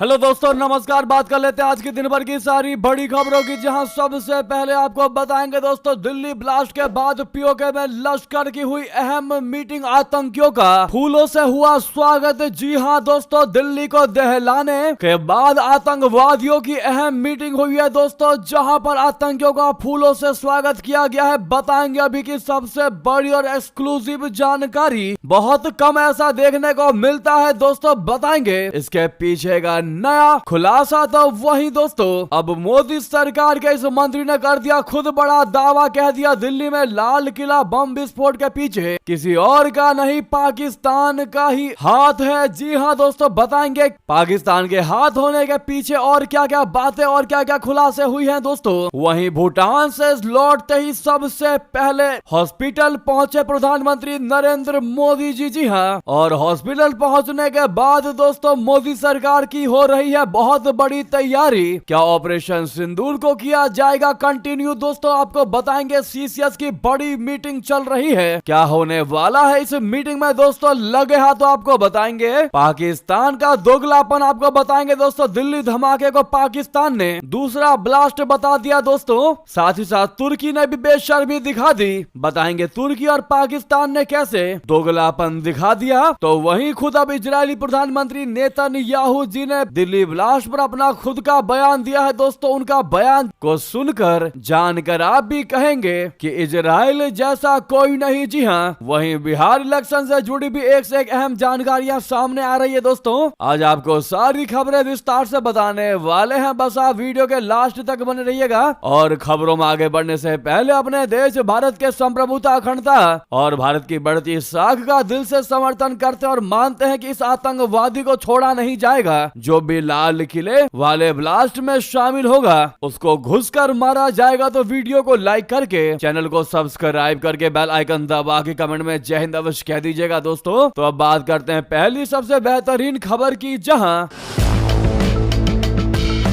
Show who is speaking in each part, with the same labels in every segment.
Speaker 1: Hello दोस्तों, नमस्कार। बात कर लेते हैं आज के दिन भर की सारी बड़ी खबरों की, जहां सबसे पहले आपको बताएंगे दोस्तों, दिल्ली ब्लास्ट के बाद पीओके में लश्कर की हुई अहम मीटिंग, आतंकियों का फूलों से हुआ स्वागत। जी हां दोस्तों, दिल्ली को दहलाने के बाद आतंकवादियों की अहम मीटिंग हुई है दोस्तों, जहां पर आतंकियों का फूलों से स्वागत किया गया है। बताएंगे अभी की सबसे बड़ी और एक्सक्लूसिव जानकारी, बहुत कम ऐसा देखने को मिलता है दोस्तों। बताएंगे इसके पीछे का नया खुलासा। तो वही दोस्तों, अब मोदी सरकार के इस मंत्री ने कर दिया खुद बड़ा दावा, कह दिया दिल्ली में लाल किला बम विस्फोट के पीछे किसी और का नहीं, पाकिस्तान का ही हाथ है। जी हां दोस्तों, बताएंगे पाकिस्तान के हाथ होने के पीछे और क्या क्या बातें और क्या क्या खुलासे हुई हैं दोस्तों। वहीं भूटान से लौटते ही सबसे पहले हॉस्पिटल पहुंचे प्रधानमंत्री नरेंद्र मोदी जी। जी हां, और हॉस्पिटल पहुंचने के बाद दोस्तों, मोदी सरकार की हो रही है बहुत बड़ी तैयारी। क्या ऑपरेशन सिंदूर को किया जाएगा कंटिन्यू दोस्तों, आपको बताएंगे। सीसीएस की बड़ी मीटिंग चल रही है, क्या होने वाला है इस मीटिंग में दोस्तों, लगे हाथों आपको बताएंगे। पाकिस्तान का दोगलापन आपको बताएंगे दोस्तों, दिल्ली धमाके को पाकिस्तान ने दूसरा ब्लास्ट बता दिया दोस्तों। साथ ही साथ तुर्की ने भी बेशर्मी दिखा दी। बताएंगे तुर्की और पाकिस्तान ने कैसे दोगलापन दिखा दिया। तो वहीं खुद अब इजरायली प्रधानमंत्री नेतन्याहू जी ने दिल्ली ब्लास्ट पर अपना खुद का बयान दिया है दोस्तों। उनका बयान को सुनकर जानकर आप भी कहेंगे कि इजराइल जैसा कोई नहीं। जी हाँ, वहीं बिहार इलेक्शन से जुड़ी भी एक से एक अहम जानकारियां सामने आ रही है दोस्तों। आज आपको सारी खबरें विस्तार से बताने वाले हैं, बस आप वीडियो के लास्ट तक बने रहिएगा। और खबरों में आगे बढ़ने से पहले अपने देश भारत के संप्रभुता, अखंडता और भारत की बढ़ती साख का दिल से समर्थन करते और मानते हैं कि इस आतंकवादी को छोड़ा नहीं जाएगा। जो भी लाल किले वाले ब्लास्ट में शामिल होगा उसको घुसकर मारा जाएगा। तो वीडियो को लाइक करके, चैनल को सब्सक्राइब करके, बेल आइकन दबा के कमेंट में जय हिंद अवश्य कह दीजिएगा दोस्तों। तो अब बात करते हैं पहली सबसे बेहतरीन खबर की, जहां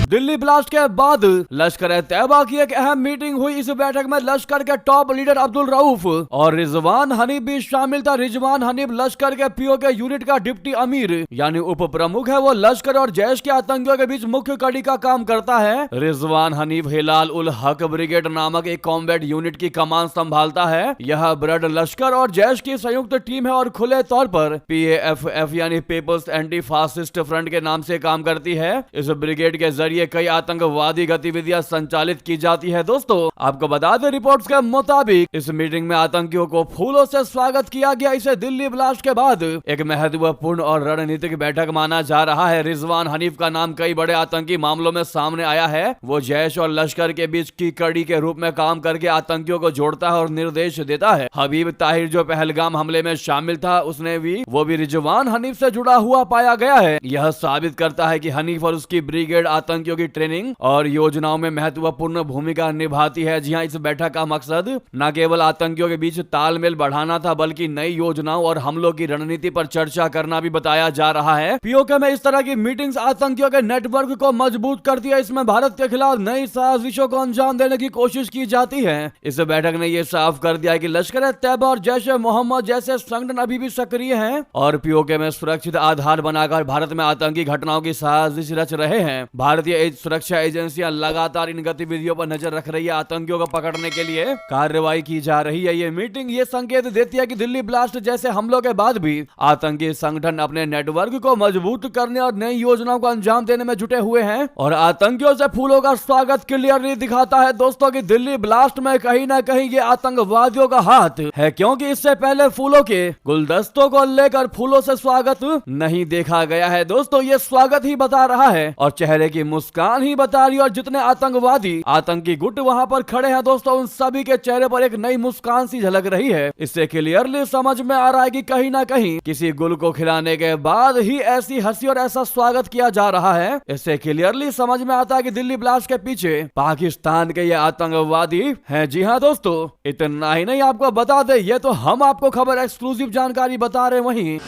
Speaker 1: दिल्ली ब्लास्ट के बाद लश्कर-ए-तैयबा की एक अहम मीटिंग हुई। इस बैठक में लश्कर के टॉप लीडर अब्दुल रऊफ और रिजवान हनीफ भी शामिल था। रिजवान हनीफ लश्कर के पीओके यूनिट का डिप्टी अमीर यानी उप प्रमुख है। वो लश्कर और जैश के आतंकियों के बीच मुख्य कड़ी का काम करता है। रिजवान हनीफ हिलाल उल हक ब्रिगेड नामक एक कॉम्बैट यूनिट की कमान संभालता है। यह ब्रिगेड लश्कर और जैश की संयुक्त टीम है और खुले तौर पर PAFF यानी पीपल्स एंटी फासिस्ट फ्रंट के नाम से काम करती है। इस ब्रिगेड के जरिए कई आतंकवादी गतिविधियां संचालित की जाती है दोस्तों। आपको बता दें, रिपोर्ट्स के मुताबिक इस मीटिंग में आतंकियों को फूलों से स्वागत किया गया। इसे दिल्ली ब्लास्ट के बाद एक महत्वपूर्ण और रणनीतिक बैठक माना जा रहा है। रिजवान हनीफ का नाम कई बड़े आतंकी मामलों में सामने आया है। वो जैश और लश्कर के बीच की कड़ी के रूप में काम करके आतंकियों को जोड़ता है और निर्देश देता है। हबीब ताहिर जो पहलगाम हमले में शामिल था, उसने वो भी रिजवान हनीफ से जुड़ा हुआ पाया गया है। यह साबित करता है कि हनीफ और उसकी ब्रिगेड आतंकियों की ट्रेनिंग और योजनाओं में महत्वपूर्ण भूमिका निभाती है। जी हां, इस बैठक का मकसद न केवल आतंकियों के बीच तालमेल बढ़ाना था, बल्कि नई योजनाओं और हमलों की रणनीति पर चर्चा करना भी बताया जा रहा है। पीओके में इस तरह की मीटिंग्स आतंकियों के नेटवर्क को मजबूत करती है। इसमें भारत के खिलाफ नई साजिशों को अंजाम देने की कोशिश की जाती है। इस बैठक ने यह साफ कर दिया कि लश्कर-ए-तैयबा और जैश-ए-मोहम्मद जैसे संगठन अभी भी सक्रिय हैं और पीओके में सुरक्षित आधार बनाकर भारत में आतंकी घटनाओं की साजिश रच रहे हैं। भारतीय सुरक्षा एजेंसियां लगातार इन गतिविधियों पर नजर रख रही है। आतंकियों को पकड़ने के लिए कार्रवाई की जा रही है। ये मीटिंग ये संकेत देती है कि दिल्ली ब्लास्ट जैसे हमलों के बाद भी आतंकी संगठन अपने नेटवर्क को मजबूत करने और नई योजनाओं को अंजाम देने में जुटे हुए हैं। और आतंकियों से फूलों का स्वागत क्लियरली दिखाता है दोस्तों कि दिल्ली ब्लास्ट में कहीं ना कहीं ये आतंकवादियों का हाथ है, क्योंकि इससे पहले फूलों के गुलदस्तों को लेकर फूलों से स्वागत नहीं देखा गया है दोस्तों। ये स्वागत ही बता रहा है और चेहरे की मुस्कान ही बता रही है। और जितने आतंकी गुट वहां पर खड़े हैं दोस्तों, उन सभी के चेहरे पर एक नई मुस्कान सी झलक रही है। इससे क्लियरली समझ में आ रहा है कि कहीं ना कहीं किसी गुल को खिलाने के बाद ही ऐसी हंसी और ऐसा स्वागत किया जा रहा है। इससे क्लियरली समझ में आता है कि दिल्ली ब्लास्ट के पीछे पाकिस्तान के ये आतंकवादी हैं। जी हाँ दोस्तों, इतना ही नहीं, आपको बता दें, ये तो हम आपको खबर एक्सक्लूसिव जानकारी बता रहे। वहीं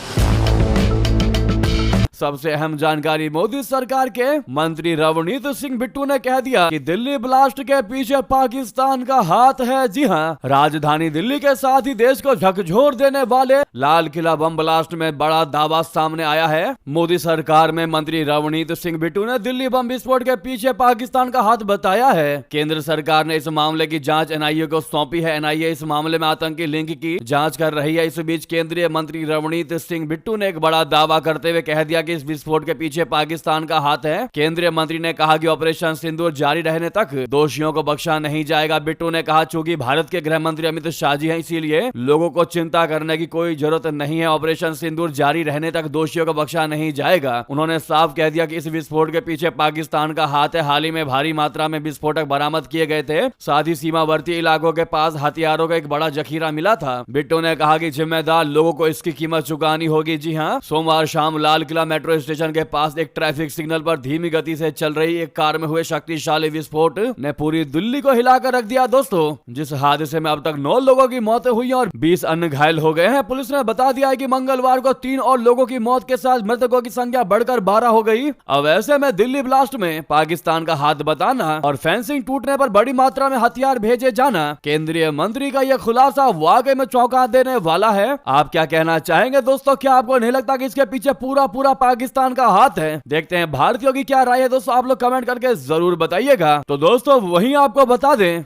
Speaker 1: सबसे अहम जानकारी, मोदी सरकार के मंत्री रवनीत सिंह बिट्टू ने कह दिया कि दिल्ली ब्लास्ट के पीछे पाकिस्तान का हाथ है। जी हाँ, राजधानी दिल्ली के साथ ही देश को झकझोर देने वाले लाल किला बम ब्लास्ट में बड़ा दावा सामने आया है। मोदी सरकार में मंत्री रवनीत सिंह बिट्टू ने दिल्ली बम विस्फोट के पीछे पाकिस्तान का हाथ बताया है। केंद्र सरकार ने इस मामले की जांच एनआईए को सौंपी है। एनआईए इस मामले में आतंकी लिंक की जांच कर रही है। इस बीच केंद्रीय मंत्री रवनीत सिंह बिट्टू ने एक बड़ा दावा करते हुए कह दिया कि इस विस्फोट के पीछे पाकिस्तान का हाथ है। केंद्रीय मंत्री ने कहा कि ऑपरेशन सिंदूर जारी रहने तक दोषियों को बख्शा नहीं जाएगा। बिट्टू ने कहा, चूंकि भारत के गृह मंत्री अमित शाह जी हैं, इसीलिए लोगों को चिंता करने की कोई जरूरत नहीं है। ऑपरेशन सिंदूर जारी रहने तक दोषियों को बख्शा नहीं जाएगा। उन्होंने साफ कह दिया कि इस विस्फोट के पीछे पाकिस्तान का हाथ है। हाल ही में भारी मात्रा में विस्फोटक बरामद किए गए थे। साथ ही सीमावर्ती इलाकों के पास हथियारों का एक बड़ा जखीरा मिला था। बिट्टू ने कहा कि जिम्मेदार लोगों को इसकी कीमत चुकानी होगी। जी हाँ, सोमवार शाम लाल किला मेट्रो स्टेशन के पास एक ट्रैफिक सिग्नल पर धीमी गति से चल रही एक कार में हुए शक्तिशाली विस्फोट ने पूरी दिल्ली को हिलाकर रख दिया। दोस्तों, जिस हादसे में अब तक 9 लोगों की मौतें हुई और 20 अन्य घायल हो गए हैं। पुलिस ने बता दिया है कि मंगलवार को 3 और लोगों की मौत के साथ मृतकों की संख्या बढ़कर 12 हो गई। अब ऐसे में दिल्ली ब्लास्ट में पाकिस्तान का हाथ बताना और फेंसिंग टूटने पर बड़ी मात्रा में हथियार भेजे जाना, केंद्रीय मंत्री का यह खुलासा वाकई में चौंका देने वाला है। आप क्या कहना चाहेंगे दोस्तों? क्या आपको नहीं लगता कि इसके पीछे पूरा पाकिस्तान का हाथ है? देखते हैं भारतीयों की क्या राय है दोस्तों, आप लोग कमेंट करके जरूर बताइएगा। तो दोस्तों, वहीं आपको बता दें,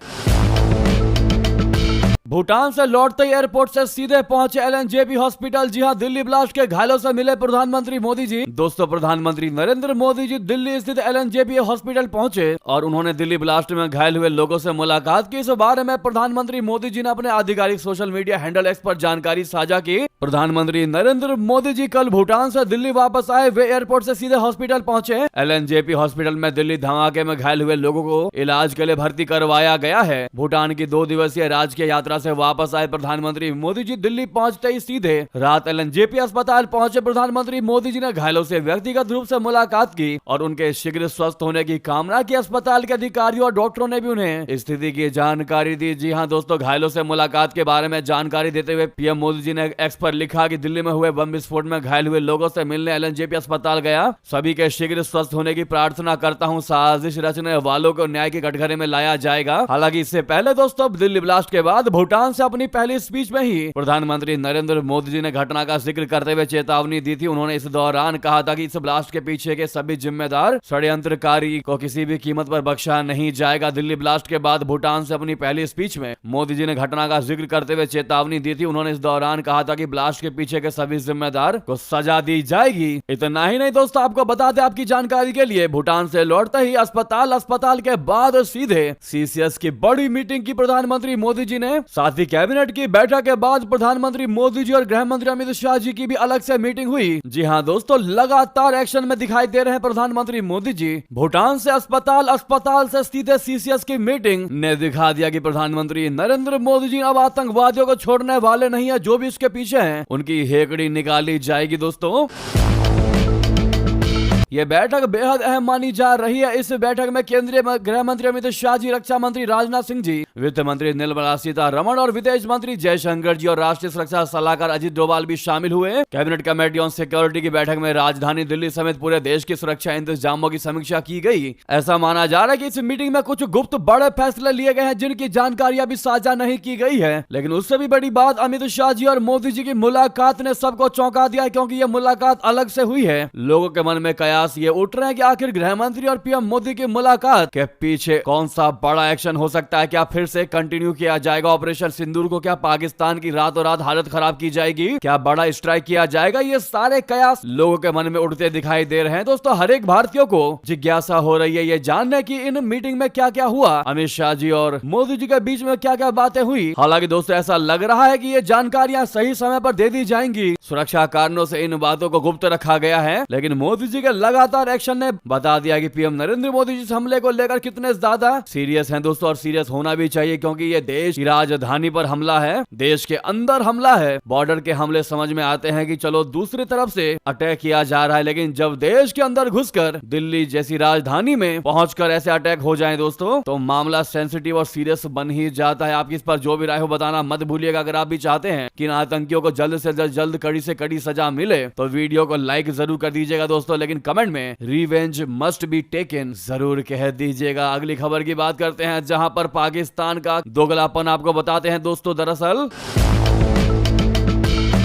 Speaker 1: भूटान से लौटते ही एयरपोर्ट से सीधे पहुंचे एलएनजेपी हॉस्पिटल। जी हां, दिल्ली ब्लास्ट के घायलों से मिले प्रधानमंत्री मोदी जी। दोस्तों, प्रधानमंत्री नरेंद्र मोदी जी दिल्ली स्थित एलएनजेपी हॉस्पिटल पहुंचे और उन्होंने दिल्ली ब्लास्ट में घायल हुए लोगों से मुलाकात की। इस बारे में प्रधानमंत्री मोदी जी ने अपने आधिकारिक सोशल मीडिया हैंडल एक्स पर जानकारी साझा की। प्रधानमंत्री नरेंद्र मोदी जी कल भूटान से दिल्ली वापस आए। वे एयरपोर्ट से सीधे हॉस्पिटल पहुंचे। एलएनजेपी हॉस्पिटल में दिल्ली धमाके में घायल हुए लोगों को इलाज के लिए भर्ती करवाया गया है। भूटान की 2 दिवसीय राजकीय यात्रा से वापस आए प्रधानमंत्री मोदी जी दिल्ली पहुंचते ही सीधे रात एलएनजेपी अस्पताल पहुंचे। प्रधानमंत्री मोदी जी ने घायलों से व्यक्तिगत रूप से मुलाकात की और उनके शीघ्र स्वस्थ होने की कामना की। अस्पताल के अधिकारियों और डॉक्टरों ने भी उन्हें स्थिति की जानकारी दी। जी हां दोस्तों, घायलों से मुलाकात के बारे में जानकारी देते हुए पीएम मोदी जी ने एक्स पर लिखा कि दिल्ली में हुए बम विस्फोट में घायल हुए लोगों से मिलने एलएनजेपी अस्पताल गया। सभी के शीघ्र स्वस्थ होने की प्रार्थना करता हूं। साजिश रचने वालों को न्याय के कटघरे में लाया जाएगा। हालांकि इससे पहले दोस्तों, दिल्ली ब्लास्ट के बाद भूटान से अपनी पहली स्पीच में ही प्रधानमंत्री नरेंद्र मोदी जी ने घटना का जिक्र करते हुए चेतावनी दी थी। उन्होंने इस दौरान कहा था कि इस ब्लास्ट के पीछे के सभी जिम्मेदार षड्यंत्रकारी को किसी भी कीमत पर बख्शा नहीं जाएगा। दिल्ली ब्लास्ट के बाद भूटान से अपनी पहली स्पीच में मोदी जी ने घटना का जिक्र करते हुए चेतावनी दी थी। उन्होंने इस दौरान कहा था कि ब्लास्ट के पीछे के सभी जिम्मेदार को सजा दी जाएगी। इतना ही नहीं दोस्तों, आपको बता दें आपकी जानकारी के लिए, भूटान से लौटते ही अस्पताल के बाद सीधे सीसीएस की बड़ी मीटिंग की प्रधानमंत्री मोदी जी ने। साथ ही कैबिनेट की बैठक के बाद प्रधानमंत्री मोदी जी और गृह मंत्री अमित शाह जी की भी अलग से मीटिंग हुई। जी हां दोस्तों, लगातार एक्शन में दिखाई दे रहे हैं प्रधानमंत्री मोदी जी। भूटान से अस्पताल से सीधे सीसीएस की मीटिंग ने दिखा दिया कि प्रधानमंत्री नरेंद्र मोदी जी अब आतंकवादियों को छोड़ने वाले नहीं है। जो भी इसके पीछे हैं, उनकी हेकड़ी निकाली जाएगी। दोस्तों, यह बैठक बेहद अहम मानी जा रही है। इस बैठक में केंद्रीय गृह मंत्री अमित शाह जी, रक्षा मंत्री राजनाथ सिंह जी, वित्त मंत्री निर्मला सीतारमण और विदेश मंत्री जयशंकर जी और राष्ट्रीय सुरक्षा सलाहकार अजीत डोभाल भी शामिल हुए। कैबिनेट कमेटी ऑन सिक्योरिटी की बैठक में राजधानी दिल्ली समेत पूरे देश की सुरक्षा इंतजामों की समीक्षा की गई। ऐसा माना जा रहा है कि इस मीटिंग में कुछ गुप्त बड़े फैसले लिए गए हैं जिनकी जानकारी अभी साझा नहीं की गई है। लेकिन उससे भी बड़ी बात, अमित शाह जी और मोदी जी की मुलाकात ने सबको चौंका दिया, क्योंकि यह मुलाकात अलग से हुई है। लोगों के मन में कयास ये उठ रहे हैं कि आखिर गृह मंत्री और पीएम मोदी की मुलाकात के पीछे कौन सा बड़ा एक्शन हो सकता है। क्या फिर से कंटिन्यू किया जाएगा ऑपरेशन सिंदूर को? क्या पाकिस्तान की रातों रात हालत खराब की जाएगी? क्या बड़ा स्ट्राइक किया जाएगा? ये सारे कयास लोगों के मन में उठते दिखाई दे रहे हैं। दोस्तों, हर एक भारतीयों को जिज्ञासा हो रही है ये जानने की इन मीटिंग में क्या क्या हुआ, अमित शाह जी और मोदी जी के बीच में क्या क्या बातें हुई। हालांकि दोस्तों, ऐसा लग रहा है कि ये जानकारियां सही समय पर दे दी जाएंगी। सुरक्षा कारणों से इन बातों को गुप्त रखा गया है, लेकिन मोदी जी के लगातार एक्शन ने बता दिया कि पीएम नरेंद्र मोदी जी इस हमले को लेकर कितने ज्यादा सीरियस हैं दोस्तों, और सीरियस होना भी चाहिए क्योंकि ये देश की राजधानी पर हमला है, देश के अंदर हमला है। बॉर्डर के हमले समझ में आते हैं कि चलो दूसरी तरफ से अटैक किया जा रहा है, लेकिन जब देश के अंदर घुसकर दिल्ली जैसी राजधानी में पहुंचकर ऐसे अटैक हो जाए दोस्तों, तो मामला सेंसिटिव और सीरियस बन ही जाता है। आपकी इस पर जो भी राय हो बताना मत भूलिएगा। अगर आप भी चाहते हैं कि इन आतंकियों को जल्द से जल्द कड़ी से कड़ी सजा मिले तो वीडियो को लाइक जरूर कर दीजिएगा दोस्तों, लेकिन कमेंट में रिवेंज मस्ट बी टेकन जरूर कह दीजिएगा। अगली खबर की बात करते हैं जहां पर पाकिस्तान का दोगलापन आपको बताते हैं दोस्तों। दरअसल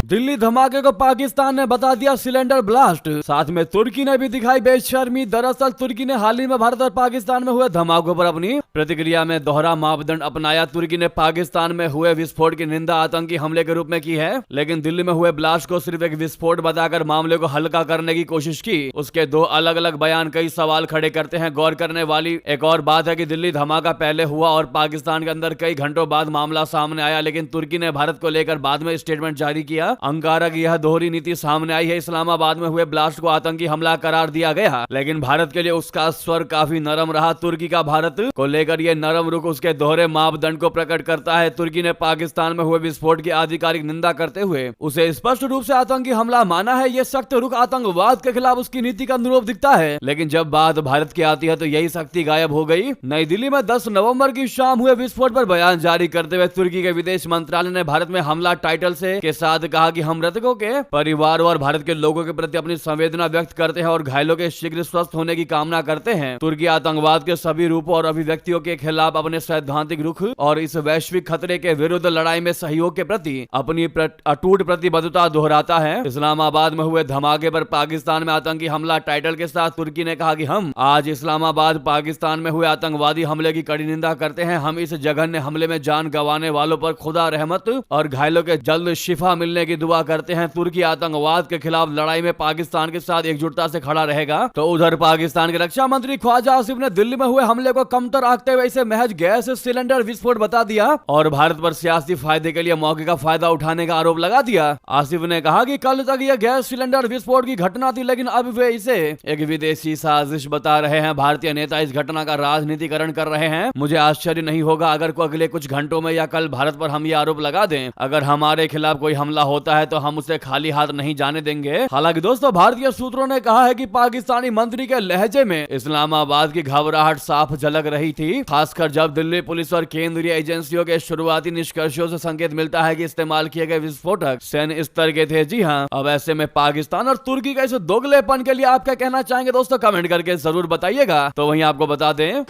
Speaker 1: दिल्ली धमाके को पाकिस्तान ने बता दिया सिलेंडर ब्लास्ट, साथ में तुर्की ने भी दिखाई बेशर्मी। दरअसल तुर्की ने हाल ही में भारत और पाकिस्तान में हुए धमाकों पर अपनी प्रतिक्रिया में दोहरा मापदंड अपनाया। तुर्की ने पाकिस्तान में हुए विस्फोट की निंदा आतंकी हमले के रूप में की है, लेकिन दिल्ली में हुए ब्लास्ट को सिर्फ एक विस्फोट बताकर मामले को हल्का करने की कोशिश की। उसके दो अलग अलग बयान कई सवाल खड़े करते हैं। गौर करने वाली एक और बात है कि दिल्ली धमाका पहले हुआ और पाकिस्तान के अंदर कई घंटों बाद मामला सामने आया, लेकिन तुर्की ने भारत को लेकर बाद में स्टेटमेंट जारी किया। अंकारा की यह दोहरी नीति सामने आई है। इस्लामाबाद में हुए ब्लास्ट को आतंकी हमला करार दिया गया, लेकिन भारत के लिए उसका स्वर काफी नरम रहा। तुर्की का भारत को लेकर यह नरम रुख उसके दोहरे मापदंड को प्रकट करता है। तुर्की ने पाकिस्तान में हुए विस्फोट की आधिकारिक निंदा करते हुए उसे स्पष्ट रूप से आतंकी हमला माना है। यह सख्त रुख आतंकवाद के खिलाफ उसकी नीति का अनुरूप दिखता है, लेकिन जब बात भारत की आती है तो यही शक्ति गायब हो गई। नई दिल्ली में 10 नवंबर की शाम हुए विस्फोट पर बयान जारी करते हुए तुर्की के विदेश मंत्रालय ने भारत में हमला टाइटल से के साथ कहा कि हम मृतकों के परिवार और भारत के लोगों के प्रति अपनी संवेदना व्यक्त करते हैं और घायलों के शीघ्र स्वस्थ होने की कामना करते हैं। तुर्की आतंकवाद के सभी रूपों और अभिव्यक्तियों के खिलाफ अपने सैद्धांतिक रुख और इस वैश्विक खतरे के विरुद्ध लड़ाई में सहयोग के प्रति अपनी अटूट प्रतिबद्धता दोहराता है। इस्लामाबाद में हुए धमाके पर पाकिस्तान में आतंकी हमला टाइटल के साथ तुर्की ने कहा कि हम आज इस्लामाबाद पाकिस्तान में हुए आतंकवादी हमले की कड़ी निंदा करते हैं। हम इस जघन्य हमले में जान गंवाने वालों पर खुदा रहमत और घायलों के जल्द शिफा मिलने की दुआ करते हैं। तुर्की आतंकवाद के खिलाफ लड़ाई में पाकिस्तान के साथ एकजुटता से खड़ा रहेगा। तो उधर पाकिस्तान के रक्षा मंत्री ख्वाजा आसिफ ने दिल्ली में हुए हमले को कमतर आंकते हुए इसे महज गैस सिलेंडर विस्फोट बता दिया और भारत पर सियासी फायदे के लिए मौके का फायदा उठाने का आरोप लगा दिया। आसिफ ने कहा कि कल तक यह गैस सिलेंडर विस्फोट की घटना थी, लेकिन अब वे इसे एक विदेशी साजिश बता रहे हैं। भारतीय नेता इस घटना का राजनीतिकरण कर रहे हैं। मुझे आश्चर्य नहीं होगा अगर अगले कुछ घंटों में या कल भारत पर हम ये आरोप लगा दें। अगर हमारे खिलाफ कोई हमला होता है तो हम उसे खाली हाथ नहीं जाने देंगे। हालांकि दोस्तों भारतीय सूत्रों ने कहा है कि पाकिस्तानी मंत्री के लहजे में इस्लामाबाद की घबराहट साफ झलक रही थी, खासकर जब दिल्ली पुलिस और केंद्रीय एजेंसियों के शुरुआती निष्कर्षों से संकेत मिलता है कि इस्तेमाल किए गए विस्फोटक सैन्य स्तर के थे। जी हाँ, अब ऐसे में पाकिस्तान और तुर्की का इस दोगलेपन के लिए आप क्या कहना चाहेंगे दोस्तों, कमेंट करके जरूर बताइएगा। तो वहीं आपको बता दें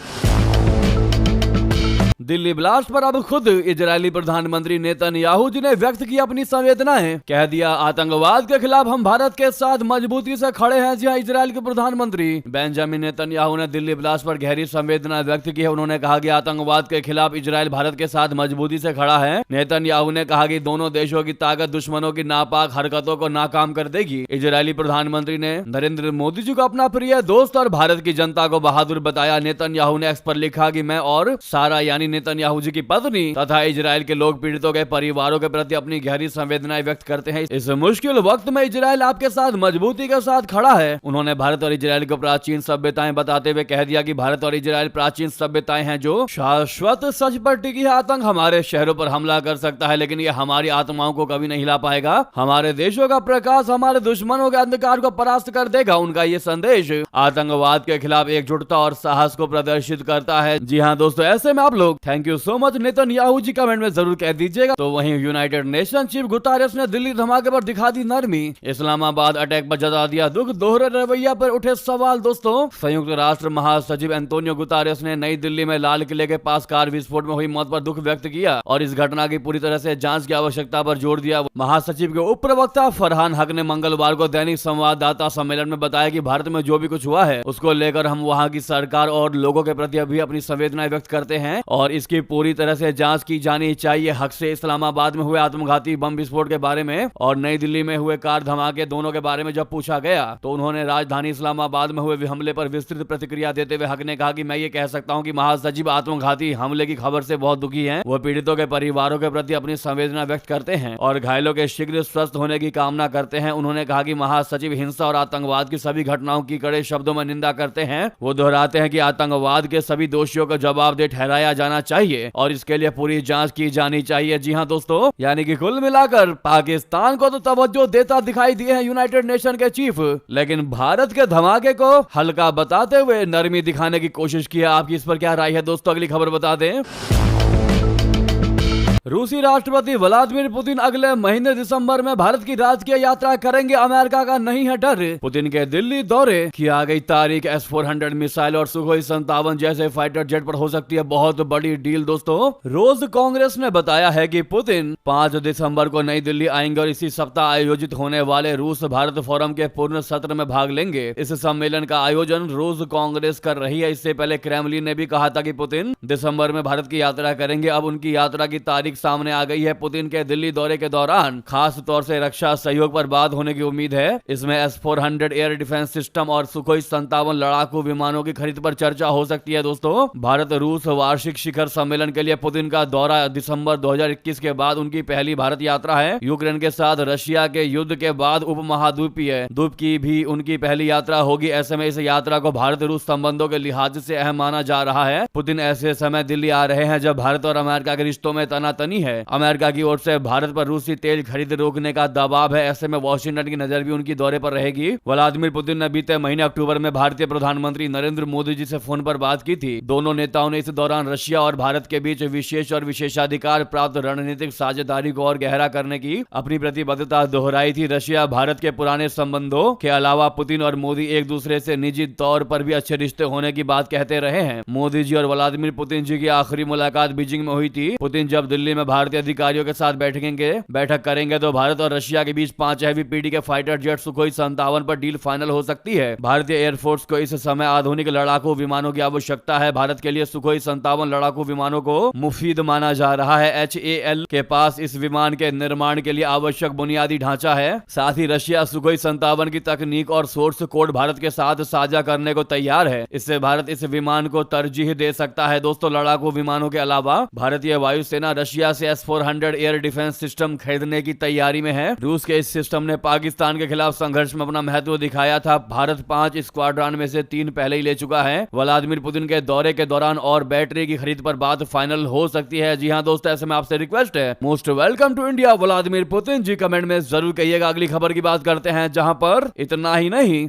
Speaker 1: दिल्ली ब्लास्ट पर अब खुद इजरायली प्रधानमंत्री नेतन्याहू जी ने व्यक्त की अपनी संवेदनाएं। कह दिया आतंकवाद के खिलाफ हम भारत के साथ मजबूती से खड़े हैं। जी हाँ, इजरायल के प्रधानमंत्री बेंजामिन नेतन्याहू ने दिल्ली ब्लास्ट पर गहरी संवेदना व्यक्त की है। उन्होंने कहा कि आतंकवाद के खिलाफ इजरायल भारत के साथ मजबूती से खड़ा है। नेतन्याहू ने कहा कि दोनों देशों की ताकत दुश्मनों की नापाक हरकतों को नाकाम कर देगी। इजरायली प्रधानमंत्री ने नरेंद्र मोदी जी को अपना प्रिय दोस्त और भारत की जनता को बहादुर बताया। नेतन्याहू ने एक्स पर लिखा कि मैं और सारा यानी नेतन्याहू जी की पत्नी तथा इजरायल के लोग पीड़ितों के परिवारों के प्रति अपनी गहरी संवेदनाएं व्यक्त करते हैं। इस मुश्किल वक्त में इजरायल आपके साथ मजबूती के साथ खड़ा है। उन्होंने भारत और इजरायल को प्राचीन सभ्यताएं बताते हुए कह दिया कि भारत और इजरायल प्राचीन सभ्यताएं हैं जो शाश्वत सच पर टिकी है। आतंक हमारे शहरों पर हमला कर सकता है, लेकिन यह हमारी आत्माओं को कभी नहीं हिला पाएगा। हमारे देशों का प्रकाश हमारे दुश्मनों के अंधकार को परास्त कर देगा। उनका ये संदेश आतंकवाद के खिलाफ एकजुटता और साहस को प्रदर्शित करता है। जी हाँ दोस्तों, ऐसे में आप लोग thank you so much Netanyahu ji comment में जरूर कह दीजिएगा। तो वहीं यूनाइटेड नेशन चीफ गुतारेस ने दिल्ली धमाके पर दिखा दी नरमी। इस्लामाबाद अटैक पर जता दिया दुख। दोहरे रवैया पर उठे सवाल। दोस्तों संयुक्त राष्ट्र महासचिव एंटोनियो गुतारेस ने नई दिल्ली में लाल किले के पास कार विस्फोट में हुई मौत पर दुख व्यक्त किया और इस घटना की पूरी तरह से जांच की आवश्यकता पर जोर दिया। महासचिव के उप प्रवक्ता फरहान हक ने मंगलवार को दैनिक संवाददाता सम्मेलन में बताया कि भारत में जो भी कुछ हुआ है उसको लेकर हम वहां की सरकार और लोगों के प्रति अभी अपनी संवेदनाएं व्यक्त करते हैं और इसकी पूरी तरह से जांच की जानी चाहिए। हक से इस्लामाबाद में हुए आत्मघाती बम विस्फोट के बारे में और नई दिल्ली में हुए कार धमाके दोनों के बारे में जब पूछा गया तो उन्होंने राजधानी इस्लामाबाद में हुए हमले पर विस्तृत प्रतिक्रिया देते हुए हक ने कहा कि मैं ये कह सकता हूं कि महासचिव आत्मघाती हमले की खबर से बहुत दुखी हैं। वो पीड़ितों के परिवारों के प्रति अपनी संवेदना व्यक्त करते हैं और घायलों के शीघ्र स्वस्थ होने की कामना करते हैं। उन्होंने कहा कि महासचिव हिंसा और आतंकवाद की सभी घटनाओं की कड़े शब्दों में निंदा करते हैं। वो दोहराते हैं कि आतंकवाद के सभी दोषियों को जवाबदेह ठहराया जाना चाहिए और इसके लिए पूरी जांच की जानी चाहिए। जी हां दोस्तों, यानी कि कुल मिलाकर पाकिस्तान को तो तवज्जो देता दिखाई दिए हैं यूनाइटेड नेशन के चीफ, लेकिन भारत के धमाके को हल्का बताते हुए नरमी दिखाने की कोशिश की है। आपकी इस पर क्या राय है दोस्तों? अगली खबर बता दें। रूसी राष्ट्रपति व्लादिमीर पुतिन अगले महीने दिसंबर में भारत की राजकीय यात्रा करेंगे। अमेरिका का नहीं है डर। पुतिन के दिल्ली दौरे की आ गई तारीख। S-400 मिसाइल और सुखोई 57 जैसे फाइटर जेट पर हो सकती है बहुत बड़ी डील। दोस्तों, रोज कांग्रेस ने बताया है कि पुतिन 5 दिसंबर को नई दिल्ली आएंगे और इसी सप्ताह आयोजित होने वाले रूस भारत फोरम के पूर्ण सत्र में भाग लेंगे। इस सम्मेलन का आयोजन रोज कांग्रेस कर रही है। इससे पहले क्रेमलिन ने भी कहा था कि पुतिन दिसंबर में भारत की यात्रा करेंगे। अब उनकी यात्रा की तारीख सामने आ गई है। पुतिन के दिल्ली दौरे के दौरान खास तौर से रक्षा सहयोग पर बात होने की उम्मीद है। इसमें S-400 एयर डिफेंस सिस्टम और सुखोई 57 लड़ाकू विमानों की खरीद पर चर्चा हो सकती है। दोस्तों, भारत रूस वार्षिक शिखर सम्मेलन के लिए पुतिन का दौरा दिसंबर 2021 के बाद उनकी पहली भारत यात्रा है। यूक्रेन के साथ रशिया के युद्ध के बाद उपमहाद्वीपीय द्वीप की भी उनकी पहली यात्रा होगी। ऐसे में इस यात्रा को भारत रूस संबंधों के लिहाज से अहम माना जा रहा है। पुतिन ऐसे समय दिल्ली आ रहे हैं जब भारत और अमेरिका के रिश्तों में तनातनी है। अमेरिका की ओर से भारत पर रूसी तेल खरीद रोकने का दबाव है। ऐसे में वॉशिंगटन की नजर भी उनकी दौरे पर रहेगी। व्लादिमीर पुतिन ने बीते महीने अक्टूबर में भारतीय प्रधानमंत्री नरेंद्र मोदी जी से फोन पर बात की थी। दोनों नेताओं ने इस दौरान रशिया और भारत के बीच विशेष और विशेषाधिकार प्राप्त रणनीतिक साझेदारी को और गहरा करने की अपनी प्रतिबद्धता दोहराई थी। रशिया भारत के पुराने संबंधों के अलावा पुतिन और मोदी एक दूसरे से निजी तौर पर भी अच्छे रिश्ते होने की बात कहते रहे हैं। मोदी जी और व्लादिमीर पुतिन जी की आखिरी मुलाकात बीजिंग में हुई थी। पुतिन जब दिल्ली में भारतीय अधिकारियों के साथ बैठक करेंगे तो भारत और रशिया के बीच 5 हैवी पीडी के फाइटर जेट सुखोई 57 पर डील फाइनल हो सकती है। भारतीय एयरफोर्स को इस समय आधुनिक लड़ाकू विमानों की आवश्यकता है। भारत के लिए सुखोई 57 लड़ाकू विमानों को मुफीद माना जा रहा है। HAL के पास इस विमान के निर्माण के लिए आवश्यक बुनियादी ढांचा है। साथ ही रशिया सुखोई 57 की तकनीक और सोर्स कोड भारत के साथ साझा करने को तैयार है। इससे भारत इस विमान को तरजीह दे सकता है। दोस्तों, लड़ाकू विमानों के अलावा भारतीय वायुसेना रशिया से S-400 एयर डिफेंस सिस्टम खरीदने की तैयारी में है। रूस के इस सिस्टम ने पाकिस्तान के खिलाफ संघर्ष में अपना महत्व दिखाया था। भारत 5 स्क्वाड्रन में से 3 पहले ही ले चुका है। व्लादिमीर पुतिन के दौरे के दौरान और बैटरी की खरीद पर बात फाइनल हो सकती है। जी हां दोस्तों, ऐसे में आपसे रिक्वेस्ट है, most welcome to India Vladimir Putin ji. Comment में जरूर कहिएगा। अगली खबर की बात करते हैं, जहां पर इतना ही नहीं,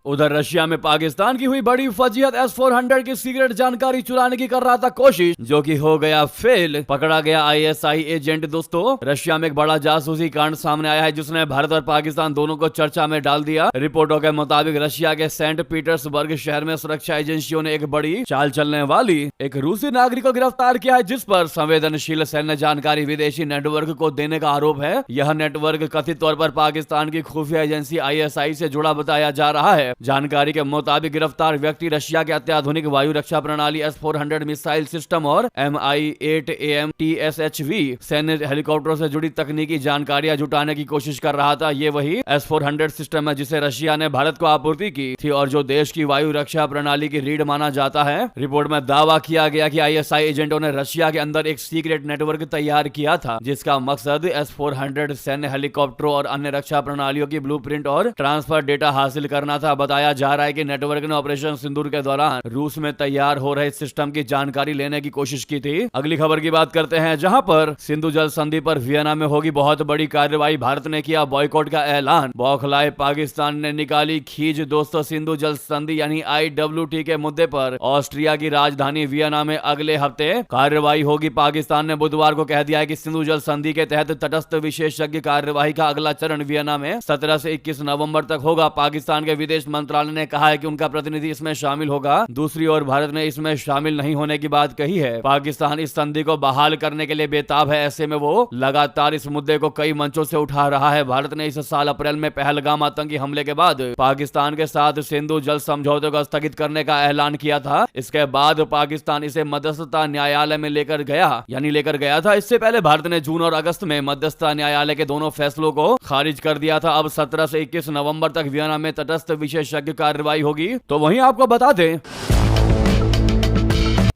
Speaker 1: उधर रशिया में पाकिस्तान की हुई बड़ी फजीहत। S-400 की सीक्रेट जानकारी चुराने की कर रहा था कोशिश, जो कि हो गया फेल। पकड़ा गया ISI एजेंट। दोस्तों, रशिया में एक बड़ा जासूसी कांड सामने आया है जिसने भारत और पाकिस्तान दोनों को चर्चा में डाल दिया। रिपोर्टों के मुताबिक रशिया के सेंट पीटर्सबर्ग शहर में सुरक्षा एजेंसियों ने एक बड़ी चाल चलने वाली एक रूसी नागरिक को गिरफ्तार किया है, जिस पर संवेदनशील सैन्य जानकारी विदेशी नेटवर्क को देने का आरोप है। यह नेटवर्क कथित तौर पर पाकिस्तान की खुफिया एजेंसी ISI से जुड़ा बताया जा रहा है। जानकारी के मुताबिक गिरफ्तार व्यक्ति रशिया के अत्याधुनिक वायु रक्षा प्रणाली S-400 मिसाइल सिस्टम और Mi-8AM TSHV सैन्य हेलीकॉप्टरों से जुड़ी तकनीकी जानकारियां जुटाने की कोशिश कर रहा था। ये वही S-400 सिस्टम है जिसे रशिया ने भारत को आपूर्ति की थी और जो देश की वायु रक्षा प्रणाली की रीढ़ माना जाता है। रिपोर्ट में दावा किया गया कि ISI एजेंटों ने रशिया के अंदर एक सीक्रेट नेटवर्क तैयार किया था जिसका मकसद S-400 सैन्य हेलीकॉप्टरों और अन्य रक्षा प्रणालियों की ब्लूप्रिंट और ट्रांसफर डेटा हासिल करना था। बताया जा रहा है कि नेटवर्क ने ऑपरेशन सिंदूर के दौरान रूस में तैयार हो रहे सिस्टम की जानकारी लेने की कोशिश की थी। अगली खबर की बात करते हैं, जहां पर सिंधु जल संधि पर वियना में होगी बहुत बड़ी कार्रवाई। भारत ने किया बॉयकॉट का ऐलान। बौखलाए पाकिस्तान ने निकाली खींच। दोस्तों, सिंधु जल संधि यानी IWT के मुद्दे पर ऑस्ट्रिया की राजधानी वियना में अगले हफ्ते कार्रवाई होगी। पाकिस्तान ने बुधवार को कह दिया है कि सिंधु जल संधि के तहत तटस्थ विशेषज्ञ कार्यवाही का अगला चरण वियना में 17 से 21 नवंबर तक होगा। पाकिस्तान के विदेश मंत्रालय ने कहा है कि उनका प्रतिनिधि इसमें शामिल होगा। दूसरी ओर भारत ने इसमें शामिल नहीं होने की बात कही है। पाकिस्तान इस संधि को बहाल करने के लिए बेताब है। ऐसे में वो लगातार इस मुद्दे को कई मंचों से उठा रहा है। भारत ने इस साल अप्रैल में पहलगाम आतंकी हमले के बाद पाकिस्तान के साथ सिंधु जल समझौते को स्थगित करने का ऐलान किया था। इसके बाद पाकिस्तान इसे मध्यस्थता न्यायालय में लेकर गया था। इससे पहले भारत ने जून और अगस्त में मध्यस्थता न्यायालय के दोनों फैसलों को खारिज कर दिया था। अब 17 से 21 नवंबर तक वियना में तटस्थ विशेषज्ञ कार्रवाई होगी। तो वहीं आपको बता दें,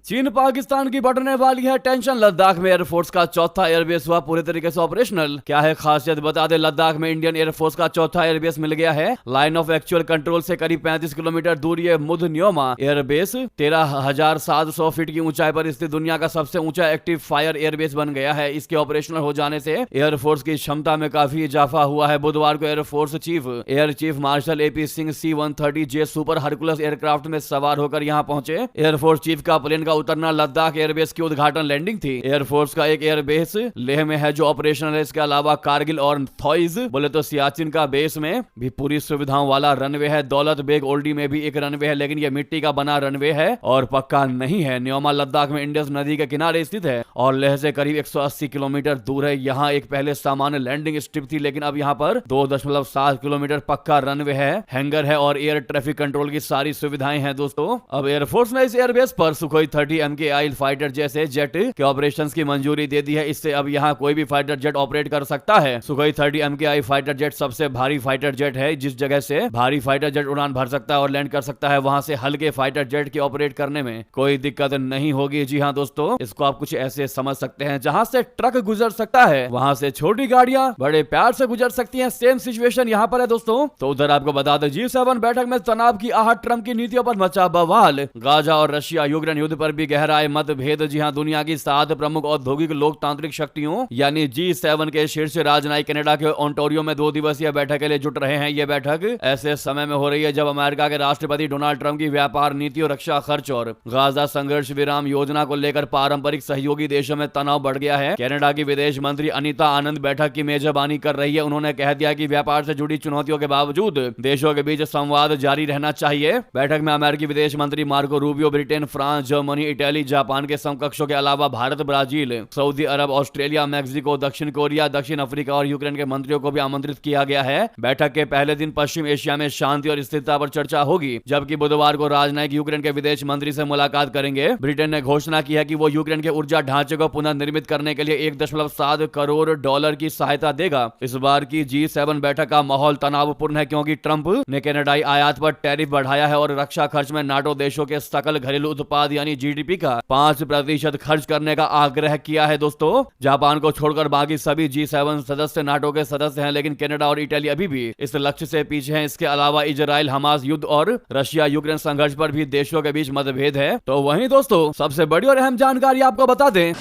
Speaker 1: चीन पाकिस्तान की बढ़ने वाली है टेंशन। लद्दाख में एयरफोर्स का चौथा एयरबेस हुआ पूरी तरीके से ऑपरेशनल। क्या है खासियत बता दें, लद्दाख में इंडियन एयरफोर्स का चौथा एयरबेस मिल गया है। लाइन ऑफ एक्चुअल कंट्रोल से करीब 35 किलोमीटर दूर ये मुध न्योमा एयरबेस 13,700 फीट की ऊंचाई पर स्थित दुनिया का सबसे ऊंचा एक्टिव फायर एयरबेस बन गया है। इसके ऑपरेशनल हो जाने से एयरफोर्स की क्षमता में काफी इजाफा हुआ है। बुधवार को air force chief air chief marshal AP Singh C-130J super Hercules aircraft में सवार होकर यहां पहुंचे। एयरफोर्स चीफ का प्लेन का उतरना लद्दाख एयरबेस की उद्घाटन लैंडिंग थी। एयरफोर्स का एक एयरबेस लेह में है जो ऑपरेशनल है। इसके अलावा कारगिल और थॉइज बोले तो सियाचिन का बेस में भी पूरी सुविधाओं वाला रनवे है। दौलत बेग ओल्डी में भी एक रनवे है, लेकिन यह मिट्टी का बना रनवे है और पक्का नहीं है। न्योमा लद्दाख में इंडस नदी के किनारे स्थित है और लेह से करीब 180 किलोमीटर दूर है। यहाँ एक पहले सामान्य लैंडिंग स्ट्रिप थी, लेकिन अब यहाँ पर 2.7 किलोमीटर पक्का रनवे है, हैंगर है और एयर ट्रैफिक कंट्रोल की सारी सुविधाएं हैं। दोस्तों, अब एयरफोर्स ने इस एयरबेस पर सुखोई 30 MKI फाइटर जैसे जेट के ऑपरेशंस की मंजूरी दे दी है। इससे अब यहाँ कोई भी फाइटर जेट ऑपरेट कर सकता है। सुखोई 30 MKI फाइटर जेट सबसे भारी फाइटर जेट है। जिस जगह से भारी फाइटर जेट उड़ान भर सकता है और लैंड कर सकता है, वहां से हल्के फाइटर जेट के ऑपरेट करने में कोई दिक्कत नहीं होगी। जी हाँ दोस्तों, इसको आप कुछ ऐसे समझ सकते हैं, जहां से ट्रक गुजर सकता है वहां से छोटी गाड़ियां बड़े प्यार से गुजर सकती हैं। सेम सिचुएशन यहाँ पर है दोस्तों। तो उधर आपको बता दें, G7 बैठक में तनाव की आहट, ट्रंप की नीतियों पर मचा बवाल। गाजा और रशिया यूक्रेन युद्ध पर भी गहराए मतभेद। जी हां, दुनिया की 7 प्रमुख औद्योगिक लोकतांत्रिक शक्तियों यानी G7 के शीर्ष राजनयिक कनाडा के ओंटारियो में 2 दिवसीय बैठक के लिए जुट रहे हैं। यह बैठक ऐसे समय में हो रही है जब अमेरिका के राष्ट्रपति डोनाल्ड ट्रंप की व्यापार नीति और रक्षा खर्च और गाजा संघर्ष विराम योजना को लेकर पारंपरिक सहयोगी देशों में तनाव बढ़ गया है। कनाडा की विदेश मंत्री अनीता आनंद बैठक की मेजबानी कर रही है। उन्होंने कह दिया कि व्यापार से जुड़ी चुनौतियों के बावजूद देशों के बीच संवाद जारी रहना चाहिए। बैठक में अमेरिकी विदेश मंत्री Marco Rubio Britain, France, Germany, Italy, Japan के समकक्षों के अलावा भारत, ब्राजील, सऊदी अरब, ऑस्ट्रेलिया, मैक्सिको, दक्षिण कोरिया, दक्षिण अफ्रीका और यूक्रेन के मंत्रियों को भी आमंत्रित किया गया है। बैठक के पहले दिन पश्चिम एशिया में शांति और स्थिरता पर चर्चा होगी, जबकि बुधवार को राजनयिक यूक्रेन के विदेश मंत्री से मुलाकात करेंगे। ब्रिटेन ने घोषणा की है कि वो यूक्रेन के ऊर्जा ढांचे को पुनर्निर्मित करने के लिए $1.7 करोड़ की सहायता देगा। इस बार की G7 बैठक का माहौल तनावपूर्ण है, क्योंकि ट्रंप ने कनाडाई आयात पर टैरिफ बढ़ाया है और रक्षा खर्च में नाटो देशों के सकल घरेलू उत्पाद यानी GDP का 5% खर्च करने का आग्रह किया है। दोस्तों, जापान को छोड़कर बाकी सभी G7 सदस्य नाटो के सदस्य हैं, लेकिन कनाडा और इटली अभी भी इस लक्ष्य से पीछे हैं। इसके अलावा इजराइल हमास युद्ध और रशिया यूक्रेन संघर्ष पर भी देशों के बीच मतभेद है। तो वहीं दोस्तों, सबसे बड़ी और अहम जानकारी आपको बता दें,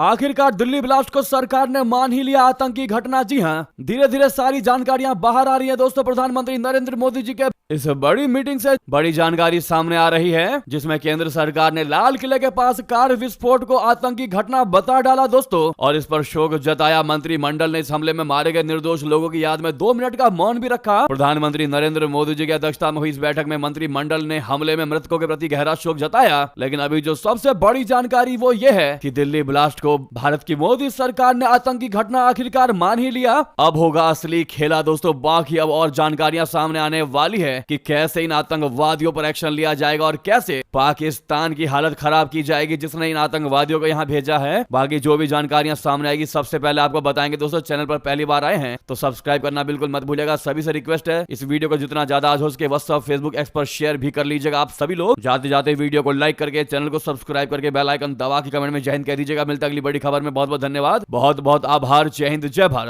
Speaker 1: आखिरकार दिल्ली ब्लास्ट को सरकार ने मान ही लिया आतंकी घटना। जी हां, धीरे धीरे सारी जानकारियां बाहर आ रही है दोस्तों। प्रधानमंत्री नरेंद्र मोदी जी के इस बड़ी मीटिंग से बड़ी जानकारी सामने आ रही है, जिसमें केंद्र सरकार ने लाल किले के पास कार विस्फोट को आतंकी घटना बता डाला दोस्तों, और इस पर शोक जताया। मंत्रिमंडल ने इस हमले में मारे गए निर्दोष लोगों की याद में 2 मिनट का मौन भी रखा। प्रधानमंत्री नरेंद्र मोदी जी की अध्यक्षता में हुई इस बैठक में मंत्रिमंडल ने हमले में मृतकों के प्रति गहरा शोक जताया। लेकिन अभी जो सबसे बड़ी जानकारी वो ये है कि दिल्ली ब्लास्ट को भारत की मोदी सरकार ने आतंकी घटना आखिरकार मान ही लिया। अब होगा असली खेला दोस्तों। बाकी अब और जानकारियां सामने आने वाली है कि कैसे इन आतंकवादियों पर एक्शन लिया जाएगा और कैसे पाकिस्तान की हालत खराब की जाएगी जिसने इन आतंकवादियों को यहां भेजा है। बाकी जो भी जानकारियां सामने आएगी सबसे पहले आपको बताएंगे दोस्तों। चैनल पर पहली बार आए हैं तो सब्सक्राइब करना बिल्कुल मत भूलिएगा। सभी से रिक्वेस्ट है, इस वीडियो को जितना ज्यादा आज हो सके व्हाट्सएप, फेसबुक, एक्स पर शेयर भी कर लीजिएगा आप सभी लोग। जाते जाते वीडियो को लाइक करके, चैनल को सब्सक्राइब करके, बेल आइकन दबा के कमेंट में जय हिंद कह दीजिएगा। मिलता अगली बड़ी खबर में। बहुत बहुत धन्यवाद, बहुत बहुत आभार। जय हिंद, जय भारत।